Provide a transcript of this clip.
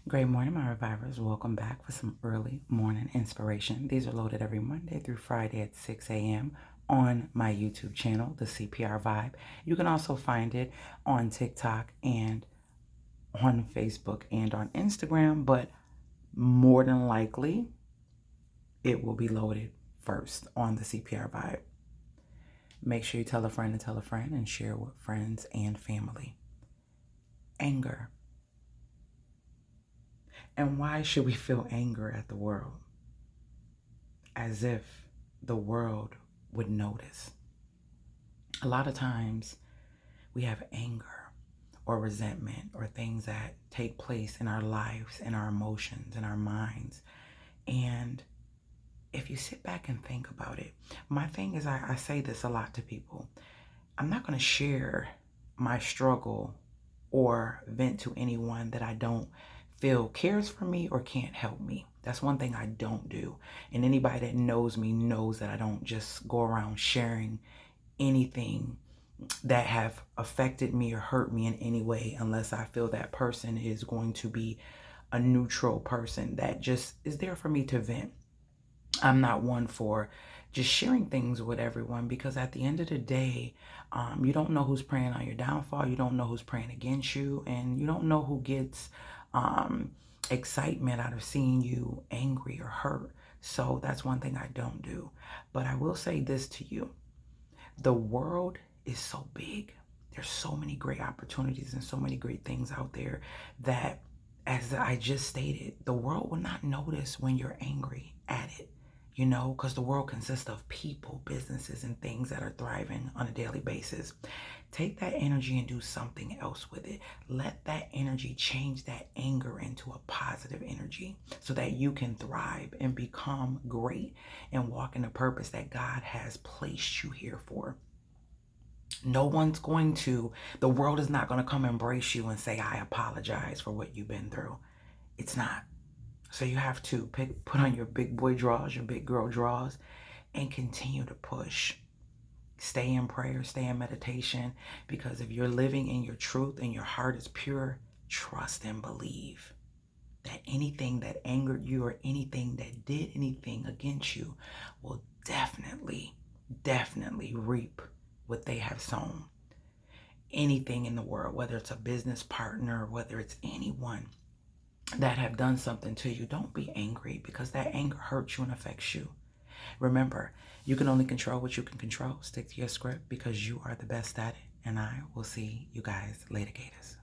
Great morning, my revivers. Welcome back for some early morning inspiration. These are loaded every Monday through Friday at 6 a.m. on my YouTube channel, The CPR Vibe. You can also find it on TikTok and on Facebook and on Instagram, but more than likely, it will be loaded first on The CPR Vibe. Make sure you tell a friend and share with friends and family. Anger. And why should we feel anger at the world? As if the world would notice. A lot of times we have anger or resentment or things that take place in our lives, in our emotions, in our minds. And if you sit back and think about it, my thing is I say this a lot to people. I'm not going to share my struggle or vent to anyone that I don't feel cares for me or can't help me. That's one thing I don't do. And anybody that knows me knows that I don't just go around sharing anything that have affected me or hurt me in any way unless I feel that person is going to be a neutral person that just is there for me to vent. I'm not one for just sharing things with everyone because at the end of the day, you don't know who's praying on your downfall. You don't know who's praying against you, and you don't know who gets excitement out of seeing you angry or hurt. So that's one thing I don't do. But I will say this to you. The world is so big. There's so many great opportunities and so many great things out there that, as I just stated, the world will not notice when you're angry at it. Because the world consists of people, businesses, and things that are thriving on a daily basis. Take that energy and do something else with it. Let that energy change that anger into a positive energy so that you can thrive and become great and walk in the purpose that God has placed you here for. The world is not going to come embrace you and say, I apologize for what you've been through. It's not. So you have to put on your big boy drawers, your big girl drawers, and continue to push. Stay in prayer, stay in meditation, because if you're living in your truth and your heart is pure, trust and believe that anything that angered you or anything that did anything against you will definitely reap what they have sown. Anything in the world, whether it's a business partner, whether it's anyone that have done something to you, don't be angry because that anger hurts you and affects you. Remember, you can only control what you can control. Stick to your script because you are the best at it. And I will see you guys later, Gators.